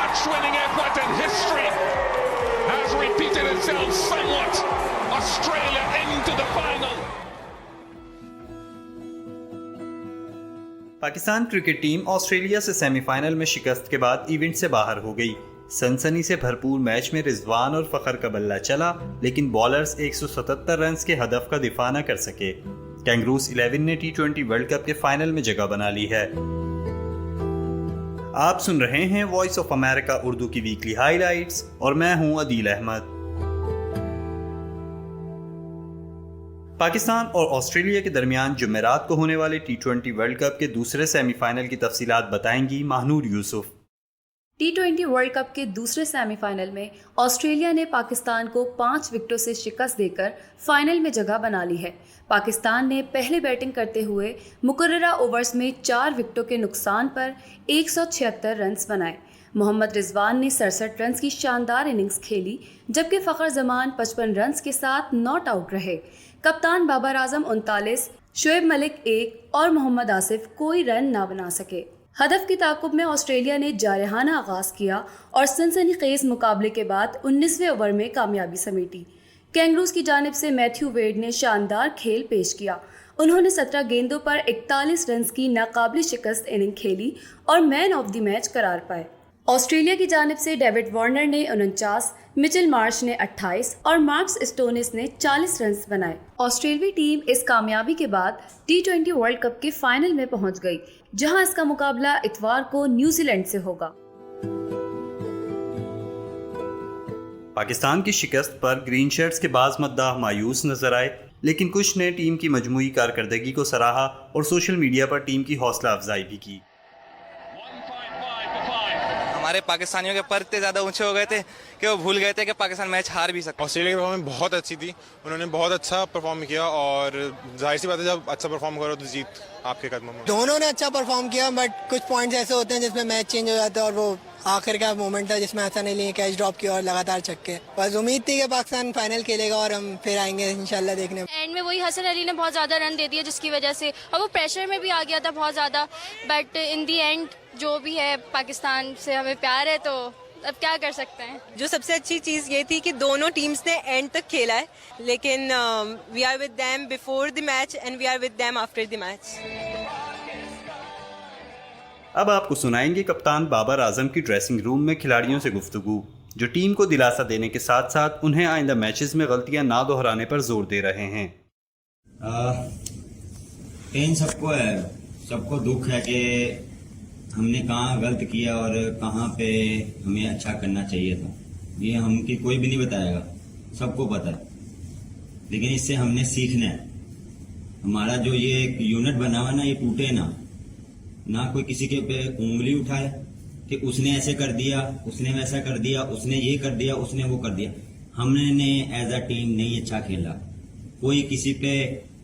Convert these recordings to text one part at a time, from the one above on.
match-winning effort in history has repeated itself somewhat. Australia into the final. Pakistan cricket team Australia سے semi final میں شکست کے بعد event سے باہر ہو گئی۔ سنسنی سے بھرپور میچ میں رضوان اور فخر کا بلہ چلا، لیکن بالرز 177 رنز کے ہدف کا دفاع نہ کر سکے۔ کینگروز 11 نے T20 ورلڈ کپ کے فائنل میں جگہ بنا لی ہے۔ آپ سن رہے ہیں وائس آف امریکہ اردو کی ویکلی ہائی لائٹس اور میں ہوں عدیل احمد۔ پاکستان اور آسٹریلیا کے درمیان جمعرات کو ہونے والے T20 ورلڈ کپ کے دوسرے سیمی فائنل کی تفصیلات بتائیں گی ماہنور یوسف۔ T20 ورلڈ کپ کے دوسرے سیمی فائنل میں آسٹریلیا نے پاکستان کو 5 وکٹوں سے شکست دے کر فائنل میں جگہ بنا لی ہے۔ پاکستان نے پہلے بیٹنگ کرتے ہوئے مقررہ اوورز میں 4 وکٹوں کے نقصان پر 176 رنز بنائے۔ محمد رضوان نے 67 رنز کی شاندار اننگز کھیلی، جبکہ فخر زمان 55 رنز کے ساتھ ناٹ آؤٹ رہے۔ کپتان بابر اعظم 39، شعیب ملک 1 اور محمد آصف کوئی رن نہ بنا سکے۔ ہدف کے تعاقب میں آسٹریلیا نے جارحانہ آغاز کیا اور سنسنی خیز مقابلے کے بعد 19ویں اوور میں کامیابی سمیٹی۔ کینگروز کی جانب سے میتھیو ویڈ نے شاندار کھیل پیش کیا۔ انہوں نے 17 گیندوں پر 41 رنز کی ناقابل شکست اننگ کھیلی اور مین آف دی میچ قرار پائے۔ آسٹریلیا کی جانب سے ڈیوڈ وارنر نے 49، مچل مارش نے 28 اور مارکس اسٹونس نے 40 رنز بنائے۔ آسٹریلوی ٹیم اس کامیابی کے بعد T20 ورلڈ کپ کے فائنل میں پہنچ گئی، جہاں اس کا مقابلہ اتوار کو نیوزی لینڈ سے ہوگا۔ پاکستان کی شکست پر گرین شرٹس کے بعض مداح مایوس نظر آئے، لیکن کچھ نے ٹیم کی مجموعی کارکردگی کو سراہا اور سوشل میڈیا پر ٹیم کی حوصلہ افزائی بھی کی۔ ہمارے پاکستانیوں کے پر اتنے زیادہ اونچے ہو گئے تھے کہ وہ بھول گئے تھے کہ پاکستان میچ ہار بھی سکتا۔ آسٹریلیا کی پرفارمنس بہت اچھی تھی، انہوں نے بہت اچھا پرفارم کیا اور ظاہر سی بات ہے جب اچھا پرفارم کرو تو جیت آپ کے قدموں میں۔ دونوں نے اچھا پرفارم کیا، بٹ کچھ پوائنٹس ایسے ہوتے ہیں جس میں میچ چینج ہو جاتا ہے، اور وہ آخر کا مومنٹ تھا جس میں ایسا نہیں لیے کیچ ڈراپ کیا اور لگاتار چھکے۔ بس امید تھی کہ پاکستان فائنل کھیلے گا اور ہم پھر آئیں گے انشاءاللہ دیکھنے۔ اینڈ میں وہی حسن علی نے بہت زیادہ رن دے دیا جس کی وجہ سے، اور وہ پریشر میں بھی آ گیا تھا بہت زیادہ، بٹ ان دی اینڈ جو بھی ہے پاکستان سے ہمیں پیار ہے تو اب کیا کر سکتے ہیں۔ جو سب سے اچھی چیز یہ تھی کہ دونوں ٹیمز نے اینڈ تک کھیلا ہے، لیکن we are with them before the match and we are with them after the match. اب آپ کو سنائیں گے کپتان بابر اعظم کی ڈریسنگ روم میں کھلاڑیوں سے گفتگو، جو ٹیم کو دلاسا دینے کے ساتھ ساتھ انہیں آئندہ میچز میں غلطیاں نہ دہرانے پر زور دے رہے ہیں۔ پین سب کو ہے، سب کو دکھ ہے کہ ہم نے کہاں غلط کیا اور کہاں پہ ہمیں اچھا کرنا چاہیے تھا۔ یہ ہم کی کوئی بھی نہیں بتائے گا، سب کو پتہ ہے، لیکن اس سے ہم نے سیکھنا ہے۔ ہمارا جو یہ ایک یونٹ بنا ہوا نا، یہ ٹوٹے نہ کوئی کسی کے پہ انگلی اٹھائے کہ اس نے ایسے کر دیا، اس نے ویسا کر دیا، اس نے یہ کر دیا، اس نے وہ کر دیا۔ ہم نے ایز اے ٹیم نہیں اچھا کھیلا، کوئی کسی پہ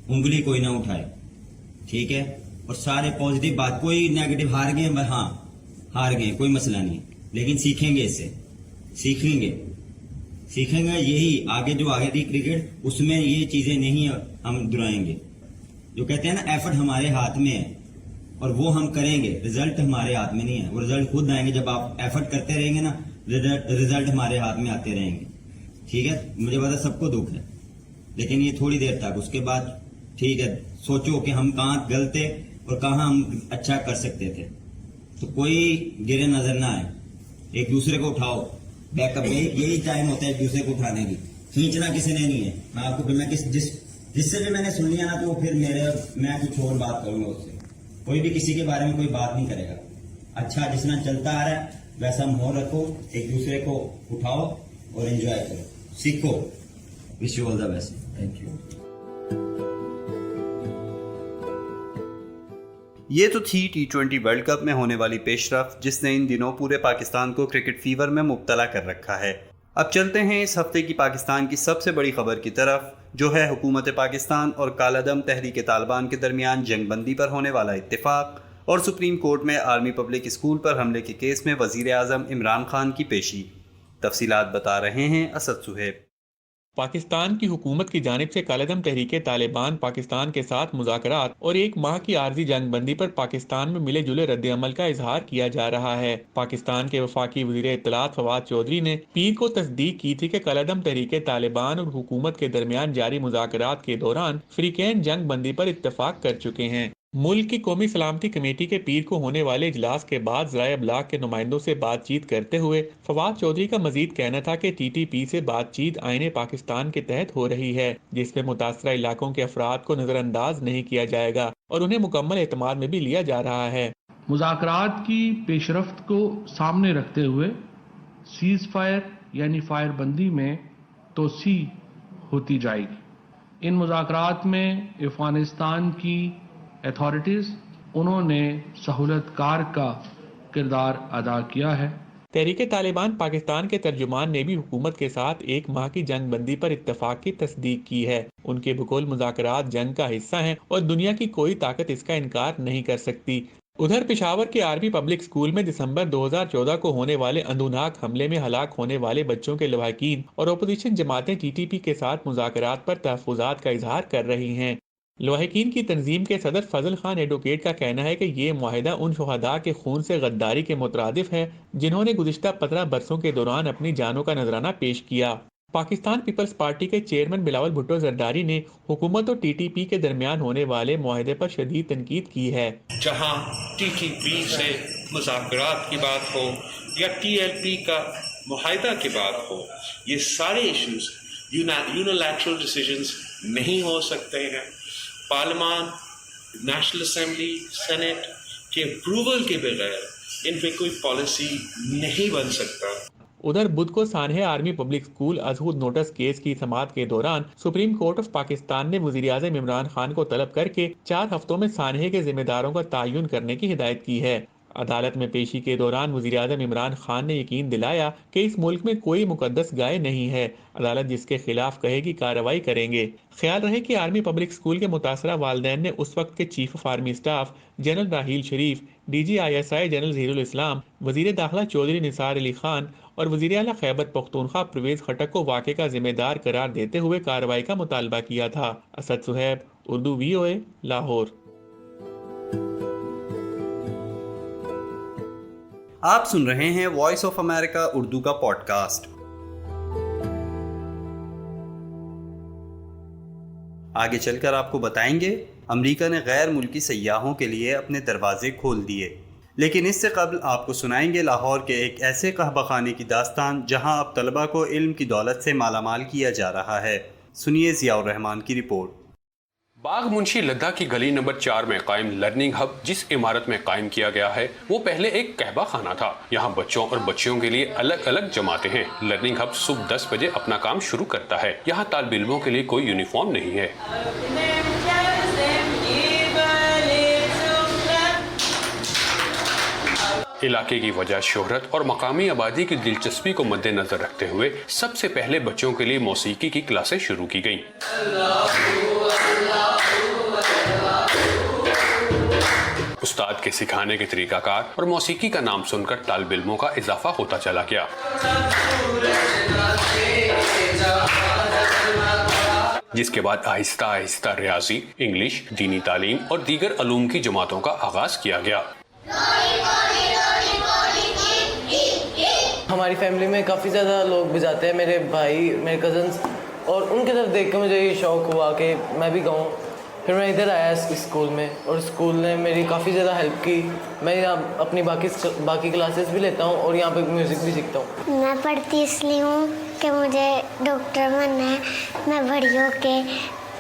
انگلی کوئی نہ اٹھائے، ٹھیک ہے؟ اور سارے پازیٹیو بات، کوئی نیگیٹو ہار گئے، ہاں ہار گئے کوئی مسئلہ نہیں، لیکن سیکھیں گے، اس سے سیکھیں گے یہی آگے جو آگے تھی کرکٹ، اس میں یہ چیزیں نہیں ہم دہرائیں گے۔ جو کہتے ہیں نا ایفرٹ ہمارے ہاتھ میں ہے اور وہ ہم کریں گے، رزلٹ ہمارے ہاتھ میں نہیں ہے، وہ رزلٹ خود آئیں گے جب آپ ایفرٹ کرتے رہیں گے نا، رزلٹ ہمارے ہاتھ میں آتے رہیں گے، ٹھیک ہے؟ مجھے پتا سب کو دکھ ہے، لیکن یہ تھوڑی دیر تک، اس کے بعد ٹھیک ہے سوچو کہ ہم کہاں غلط تھے اور کہاں ہم اچھا کر سکتے تھے، تو کوئی گرے نظر نہ آئے، ایک دوسرے کو اٹھاؤ، بیک اپ، یہی ٹائم ہوتا ہے ایک دوسرے کو اٹھانے کی، کھینچنا کسی نے نہیں ہے۔ میں آپ کو پھر میں جس سے بھی میں نے سن لیا نا، تو وہ پھر میں کچھ اور بات کروں گا، اس سے کوئی بھی کسی کے بارے میں کوئی بات نہیں کرے گا۔ اچھا جس طرح چلتا آ رہا ہے ویسا ماحول رکھو، ایک دوسرے کو اٹھاؤ اور انجوائے کرو، سیکھو۔ Wish you all the best, thank you. یہ تو تھی T20 ورلڈ کپ میں ہونے والی پیش رفت، جس نے ان دنوں پورے پاکستان کو کرکٹ فیور میں مبتلا کر رکھا ہے۔ اب چلتے ہیں اس ہفتے کی پاکستان کی سب سے بڑی خبر کی طرف، جو ہے حکومت پاکستان اور کالعدم تحریک طالبان کے درمیان جنگ بندی پر ہونے والا اتفاق اور سپریم کورٹ میں آرمی پبلک اسکول پر حملے کے کیس میں وزیر اعظم عمران خان کی پیشی۔ تفصیلات بتا رہے ہیں اسد صہیب۔ پاکستان کی حکومت کی جانب سے کالعدم تحریک طالبان پاکستان کے ساتھ مذاکرات اور 1 ماہ کی عارضی جنگ بندی پر پاکستان میں ملے جلے رد عمل کا اظہار کیا جا رہا ہے۔ پاکستان کے وفاقی وزیر اطلاعات فواد چودھری نے پیر کو تصدیق کی تھی کہ کالعدم تحریک طالبان اور حکومت کے درمیان جاری مذاکرات کے دوران فریقین جنگ بندی پر اتفاق کر چکے ہیں۔ ملک کی قومی سلامتی کمیٹی کے پیر کو ہونے والے اجلاس کے بعد ذرائع ابلاغ کے نمائندوں سے بات چیت کرتے ہوئے فواد چودھری کا مزید کہنا تھا کہ ٹی ٹی پی سے بات چیت آئین پاکستان کے تحت ہو رہی ہے، جس میں متاثرہ علاقوں کے افراد کو نظر انداز نہیں کیا جائے گا اور انہیں مکمل اعتماد میں بھی لیا جا رہا ہے۔ مذاکرات کی پیش رفت کو سامنے رکھتے ہوئے سیز فائر یعنی فائر بندی میں توسیع ہوتی جائے گی۔ ان مذاکرات میں افغانستان کی اتھارٹیز انہوں نے سہولت کار کا کردار ادا کیا ہے۔ تحریک طالبان پاکستان کے ترجمان نے بھی حکومت کے ساتھ 1 ماہ کی جنگ بندی پر اتفاق کی تصدیق کی ہے۔ ان کے بقول مذاکرات جنگ کا حصہ ہیں اور دنیا کی کوئی طاقت اس کا انکار نہیں کر سکتی۔ ادھر پشاور کے آرمی پبلک اسکول میں دسمبر 2014 کو ہونے والے اندھوناک حملے میں ہلاک ہونے والے بچوں کے لواحقین اور اپوزیشن جماعتیں ٹی ٹی پی کے ساتھ مذاکرات پر تحفظات کا اظہار کر رہی ہیں۔ لواحقین کی تنظیم کے صدر فضل خان ایڈوکیٹ کا کہنا ہے کہ یہ معاہدہ ان شہداء کے خون سے غداری کے مترادف ہے جنہوں نے گزشتہ 15 برسوں کے دوران اپنی جانوں کا نذرانہ پیش کیا۔ پاکستان پیپلز پارٹی کے چیئرمین بلاول بھٹو زرداری نے حکومت اور ٹی ٹی پی کے درمیان ہونے والے معاہدے پر شدید تنقید کی ہے۔ جہاں ٹی ٹی پی سے مذاکرات کی بات ہو یا ٹی ایل پی کا معاہدہ کی بات ہو، یہ سارے ایشوز یونیلیٹرل ڈیسیژنز نہیں ہو سکتے ہیں۔ پارلیمان، نیشنل اسمبلی، سینٹ کے اپروول کے بغیر ان پہ کوئی پالیسی نہیں بن سکتا۔ ادھر بدھ کو سانحہ آرمی پبلک اسکول ازہود نوٹس کیس کی سماعت کے دوران سپریم کورٹ آف پاکستان نے وزیر اعظم عمران خان کو طلب کر کے 4 ہفتوں میں سانحہ کے ذمہ داروں کا تعین کرنے کی ہدایت کی ہے۔ عدالت میں پیشی کے دوران وزیر اعظم عمران خان نے یقین دلایا کہ اس ملک میں کوئی مقدس گائے نہیں ہے، عدالت جس کے خلاف کہے گی کارروائی کریں گے۔ خیال رہے کہ آرمی پبلک اسکول کے متاثرہ والدین نے اس وقت کے chief of army staff general Raheel Sharif, D G I S I general Zaheer ul-Islam, وزیر داخلہ چودھری نثار علی خان اور وزیر اعلیٰ خیبر پختونخوا پرویز خٹک کو واقعے کا ذمہ دار قرار دیتے ہوئے کارروائی کا مطالبہ کیا تھا۔ اسد صہیب، اردو VOA، لاہور۔ آپ سن رہے ہیں وائس آف امریکہ اردو کا پوڈ کاسٹ۔ آگے چل کر آپ کو بتائیں گے امریکہ نے غیر ملکی سیاحوں کے لیے اپنے دروازے کھول دیے، لیکن اس سے قبل آپ کو سنائیں گے لاہور کے ایک ایسے قہوہ خانے کی داستان جہاں اب طلبہ کو علم کی دولت سے مالا مال کیا جا رہا ہے۔ سنیے ضیاء الرحمان کی رپورٹ۔ باغ منشی لدھا کی گلی نمبر 4 میں قائم لرننگ ہب جس عمارت میں قائم کیا گیا ہے وہ پہلے ایک قہوہ خانہ تھا۔ یہاں بچوں اور بچیوں کے لیے الگ الگ جماعتیں ہیں۔ لرننگ ہب صبح 10 بجے اپنا کام شروع کرتا ہے۔ یہاں طالب علموں کے لیے کوئی یونیفارم نہیں ہے۔ علاقے کی وجہ شہرت اور مقامی آبادی کی دلچسپی کو مد نظر رکھتے ہوئے سب سے پہلے بچوں کے لیے موسیقی کی کلاسیں شروع کی گئیں۔ استاد کے سکھانے کے طریقہ کار اور موسیقی کا نام سن کر طالب علموں کا اضافہ ہوتا چلا گیا۔ جس کے بعد آہستہ آہستہ ریاضی، انگلش، دینی تعلیم اور دیگر علوم کی جماعتوں کا آغاز کیا گیا۔ ہماری فیملی میں کافی زیادہ لوگ بھی جاتے ہیں، میرے بھائی، میرے کزنس، اور ان کی طرف دیکھ کے مجھے یہ شوق ہوا کہ میں بھی گاؤں۔ پھر میں ادھر آیا اس اسکول میں اور اسکول نے میری کافی زیادہ ہیلپ کی۔ میں یہاں اپنی باقی کلاسز بھی لیتا ہوں اور یہاں پہ میوزک بھی سیکھتا ہوں۔ میں پڑھتی اس لیے ہوں کہ مجھے ڈاکٹر بننا ہے۔ میں بڑی ہو کے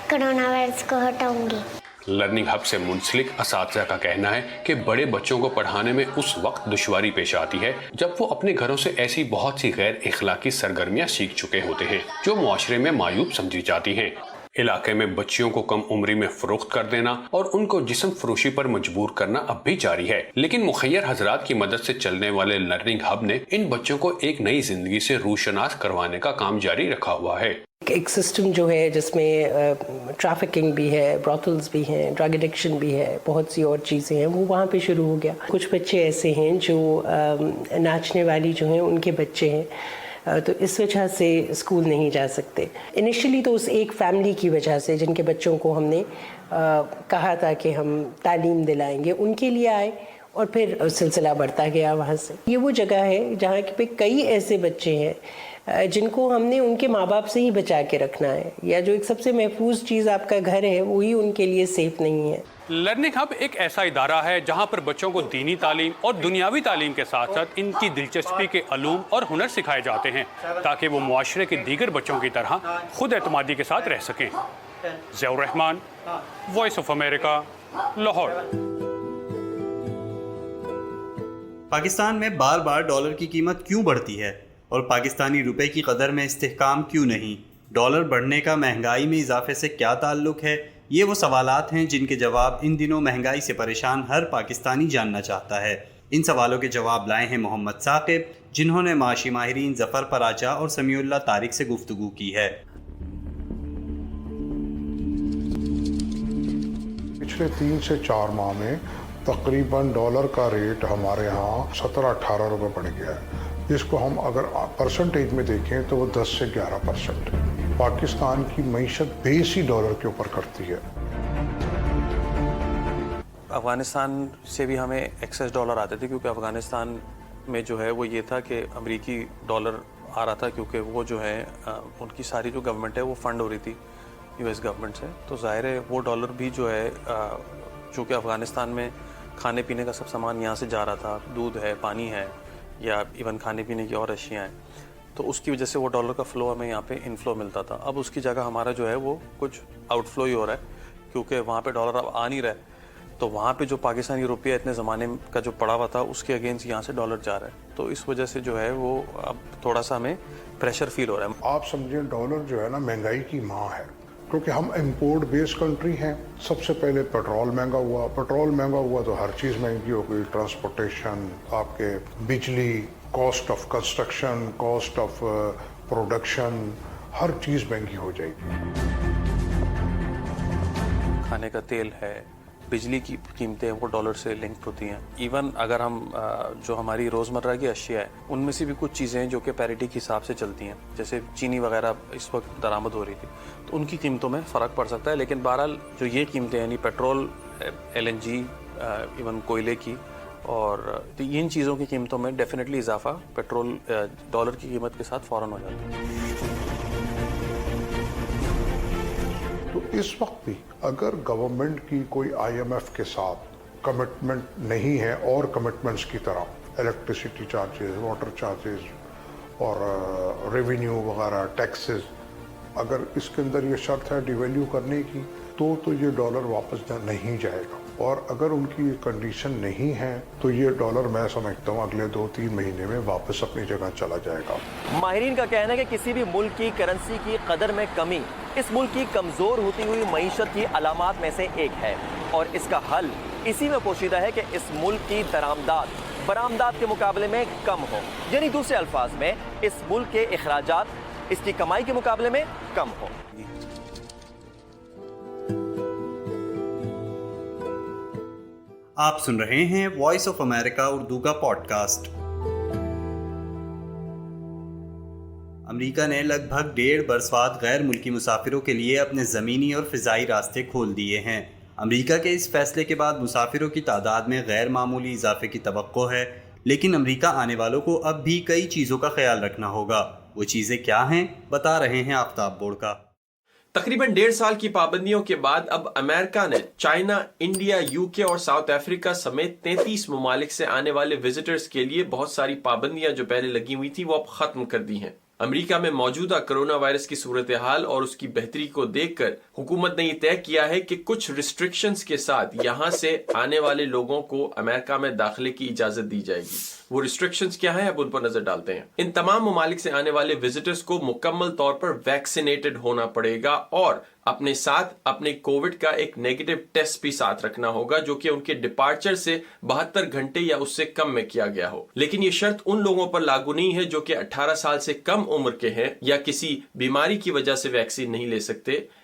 کرونا وائرس کو ہٹاؤں گی۔ لرننگ ہب سے منسلک اساتذہ کا کہنا ہے کہ بڑے بچوں کو پڑھانے میں اس وقت دشواری پیش آتی ہے جب وہ اپنے گھروں سے ایسی بہت سی غیر اخلاقی سرگرمیاں سیکھ چکے ہوتے ہیں جو معاشرے میں معیوب سمجھی جاتی ہیں۔ علاقے میں بچیوں کو کم عمری میں فروخت کر دینا اور ان کو جسم فروشی پر مجبور کرنا اب بھی جاری ہے، لیکن مخیر حضرات کی مدد سے چلنے والے لرننگ ہب نے ان بچوں کو ایک نئی زندگی سے روشناس کروانے کا کام جاری رکھا ہوا ہے۔ ایک سسٹم جو ہے جس میں ٹریفکنگ بھی ہے، براٹلز بھی ہیں، ڈرگ ایڈکشن بھی ہے، بہت سی اور چیزیں ہیں، وہ وہاں پہ شروع ہو گیا۔ کچھ بچے ایسے ہیں جو ناچنے والی جو ہیں ان کے بچے ہیں، تو اس وجہ سے اسکول نہیں جا سکتے. انیشلی تو اس ایک فیملی کی وجہ سے جن کے بچوں کو ہم نے کہا تھا کہ ہم تعلیم دلائیں گے, ان کے لیے آئے, اور پھر سلسلہ بڑھتا گیا وہاں سے. یہ وہ جگہ ہے جہاں پہ کئی ایسے بچے ہیں جن کو ہم نے ان کے ماں باپ سے ہی بچا کے رکھنا ہے, یا جو ایک سب سے محفوظ چیز آپ کا گھر ہے وہی ان کے لیے سیف نہیں ہے. لرننگ ہب ایک ایسا ادارہ ہے جہاں پر بچوں کو دینی تعلیم اور دنیاوی تعلیم کے ساتھ ساتھ ان کی دلچسپی کے علوم اور ہنر سکھائے جاتے ہیں تاکہ وہ معاشرے کے دیگر بچوں کی طرح خود اعتمادی کے ساتھ رہ سکیں. Zia ur Rahman, voice of America, Lahore. Pakistan میں بار بار ڈالر کی قیمت کیوں بڑھتی ہے اور پاکستانی روپے کی قدر میں استحکام کیوں نہیں؟ ڈالر بڑھنے کا مہنگائی میں اضافے سے کیا تعلق ہے؟ یہ وہ سوالات ہیں جن کے جواب ان دنوں مہنگائی سے پریشان ہر پاکستانی جاننا چاہتا ہے. ان سوالوں کے جواب لائے ہیں محمد ثاقب, جنہوں نے معاشی ماہرین ظفر پراچا اور سمیع اللہ طارق سے گفتگو کی ہے. پچھلے 3 سے 4 ماہ میں تقریباً ڈالر کا ریٹ ہمارے ہاں 17-18 روپے بڑھ گیا ہے, جس کو ہم اگر پرسنٹیج میں دیکھیں تو وہ 10 سے 11% ہے. پاکستان کی معیشت بیس ہی ڈالر کے اوپر کرتی ہے. افغانستان سے بھی ہمیں ایکسیس ڈالر آتے تھے کیونکہ افغانستان میں جو ہے وہ یہ تھا کہ امریکی ڈالر آ رہا تھا, کیونکہ وہ جو ہے ان کی ساری جو گورنمنٹ ہے وہ فنڈ ہو رہی تھی یو ایس گورنمنٹ سے, تو ظاہر ہے وہ ڈالر بھی جو ہے چونکہ افغانستان میں کھانے پینے کا سب سامان یہاں سے جا رہا تھا, دودھ ہے, پانی ہے, یا ایون کھانے پینے کی اور اشیاء ہیں, تو اس کی وجہ سے وہ ڈالر کا فلو ہمیں یہاں پہ انفلو ملتا تھا. اب اس کی جگہ ہمارا جو ہے وہ کچھ آؤٹ فلو ہی ہو رہا ہے کیونکہ وہاں پہ ڈالر اب آ نہیں رہا ہے, تو وہاں پہ جو پاکستانی روپیہ اتنے زمانے کا جو پڑا ہوا تھا اس کے اگینسٹ یہاں سے ڈالر جا رہا ہے, تو اس وجہ سے جو ہے وہ اب تھوڑا سا ہمیں پریشر فیل ہو رہا ہے. آپ سمجھیں ڈالر جو ہے نا مہنگائی کی ماں ہے, کیونکہ ہم امپورٹ بیس کنٹری ہیں. سب سے پہلے پیٹرول مہنگا ہوا, پیٹرول مہنگا ہوا تو ہر چیز مہنگی ہو گئی, ٹرانسپورٹیشن, آپ کے بجلی, cost of construction, cost of production, ہر چیز مہنگی ہو جائے گی. کھانے کا تیل ہے, بجلی کی قیمتیں وہ ڈالر سے لنکڈ ہوتی ہیں. ایون اگر ہم جو ہماری روزمرہ کی اشیاء ہے ان میں سے بھی کچھ چیزیں ہیں جو کہ پیریٹی کے حساب سے چلتی ہیں, جیسے چینی وغیرہ اس وقت درآمد ہو رہی تھی, تو ان کی قیمتوں میں فرق پڑ سکتا ہے. لیکن بہرحال جو یہ قیمتیں یعنی پیٹرول, LNG, ایون کوئلے کی, اور ان چیزوں کی قیمتوں میں ڈیفینیٹلی اضافہ پیٹرول ڈالر کی قیمت کے ساتھ فوراً ہو جاتا ہے. تو اس وقت بھی اگر گورنمنٹ کی کوئی IMF کے ساتھ کمٹمنٹ نہیں ہے اور کمٹمنٹس کی طرح الیکٹریسٹی چارجز, واٹر چارجز اور ریونیو وغیرہ, ٹیکسز, اگر اس کے اندر یہ شرط ہے ڈیویلیو کرنے کی تو یہ ڈالر واپس نہیں جائے گا. اور اگر ان کی کنڈیشن نہیں ہے تو یہ ڈالر میں سمجھتا ہوں اگلے 2-3 مہینے میں واپس اپنی جگہ چلا جائے گا. ماہرین کا کہنا ہے کہ کسی بھی ملک کی کرنسی کی قدر میں کمی اس ملک کی کمزور ہوتی ہوئی معیشت کی علامات میں سے ایک ہے, اور اس کا حل اسی میں پوشیدہ ہے کہ اس ملک کی درآمدات برآمدات کے مقابلے میں کم ہو, یعنی دوسرے الفاظ میں اس ملک کے اخراجات اس کی کمائی کے مقابلے میں کم ہو. آپ سن رہے ہیں وائس آف امریکہ اردو کا پوڈ کاسٹ. امریکہ نے لگ بھگ 1.5 برس بعد غیر ملکی مسافروں کے لیے اپنے زمینی اور فضائی راستے کھول دیے ہیں. امریکہ کے اس فیصلے کے بعد مسافروں کی تعداد میں غیر معمولی اضافے کی توقع ہے, لیکن امریکہ آنے والوں کو اب بھی کئی چیزوں کا خیال رکھنا ہوگا. وہ چیزیں کیا ہیں, بتا رہے ہیں آفتاب بوڑکا. تقریباً 1.5 سال کی پابندیوں کے بعد اب امریکہ نے چائنا, انڈیا, UK اور ساؤتھ افریقہ سمیت 33 ممالک سے آنے والے وزٹرز کے لیے بہت ساری پابندیاں جو پہلے لگی ہوئی تھی وہ اب ختم کر دی ہیں. امریکہ میں موجودہ کرونا وائرس کی صورتحال اور اس کی بہتری کو دیکھ کر حکومت نے یہ طے کیا ہے کہ کچھ ریسٹرکشنز کے ساتھ یہاں سے آنے والے لوگوں کو امریکہ میں داخلے کی اجازت دی جائے گی. وہ ریسٹرکشنز کیا ہیں اب ان پر نظر ڈالتے ہیں. ان تمام ممالک سے آنے والے وزٹرز کو مکمل طور پر ویکسینیٹڈ ہونا پڑے گا اور اپنے ساتھ اپنے کووڈ کا ایک نیگیٹو ٹیسٹ بھی ساتھ رکھنا ہوگا جو کہ ان کے ڈپارچر سے 72 گھنٹے یا اس سے کم میں کیا گیا ہو. لیکن یہ شرط ان لوگوں پر لاگو نہیں ہے جو کہ 18 سال سے کم عمر کے ہیں یا کسی بیماری کی وجہ سے ویکسین نہیں لے سکتے.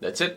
That's it.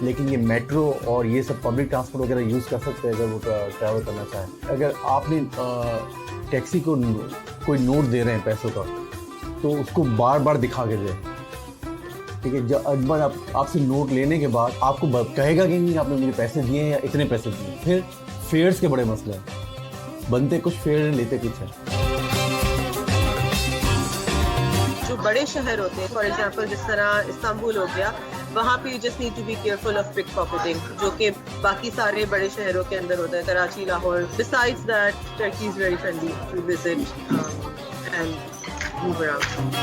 لیکن یہ میٹرو اور یہ سب پبلک ٹرانسپورٹ وغیرہ یوز کر سکتے ہیں اگر وہ ٹریول کرنا چاہیں. اگر آپ نے ٹیکسی کو کوئی نوٹ دے رہے ہیں پیسوں کا تو اس کو بار بار دکھا کے دیں, ٹھیک ہے. جب ایک بار آپ سے نوٹ لینے کے بعد آپ کو کہے گا کہ نہیں آپ نے مجھے پیسے دیے ہیں یا اتنے پیسے دیے. پھر فیئرس کے بڑے مسئلے ہیں, بنتے کچھ فیئر لیتے کچھ ہیں. جو بڑے شہر ہوتے ہیں فار ایگزامپل جس طرح استنبول ہو گیا, وہاں پہ you just need to be careful of pickpocketing, جو کہ باقی سارے بڑے شہروں کے اندر ہوتا ہے, Karachi, Lahore. Besides that Turkey is very friendly to visit and move around.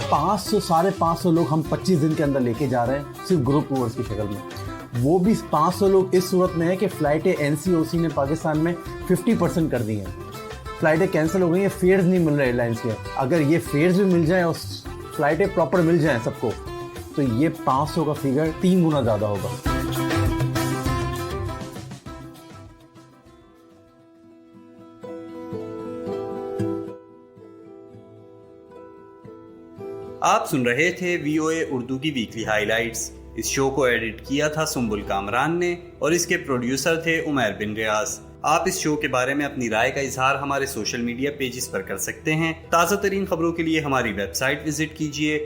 500 لوگ ہم 25 دن کے اندر لے کے جا رہے ہیں صرف گروپ ٹورز کی شکل میں. وہ بھی 500 لوگ اس صورت میں ہے کہ فلائٹیں NCOC نے پاکستان میں 50% کر دی ہیں, فلائٹیں کینسل ہو گئی ہیں, فیئرز نہیں مل رہے ایئر لائنس کے. اگر یہ فیئرز بھی مل جائیں اور فلائٹیں پراپر مل جائیں سب کو تو یہ 500 کا فگر 3 گنا زیادہ ہوگا. آپ سن رہے تھے VOA اردو کی ویکلی ہائی لائٹس. اس شو کو ایڈٹ کیا تھا سنبل کامران نے اور اس کے پروڈیوسر تھے عمیر بن ریاض. آپ اس شو کے بارے میں اپنی رائے کا اظہار ہمارے سوشل میڈیا پیجز پر کر سکتے ہیں. تازہ ترین خبروں کے لیے ہماری ویب سائٹ وزٹ کیجیے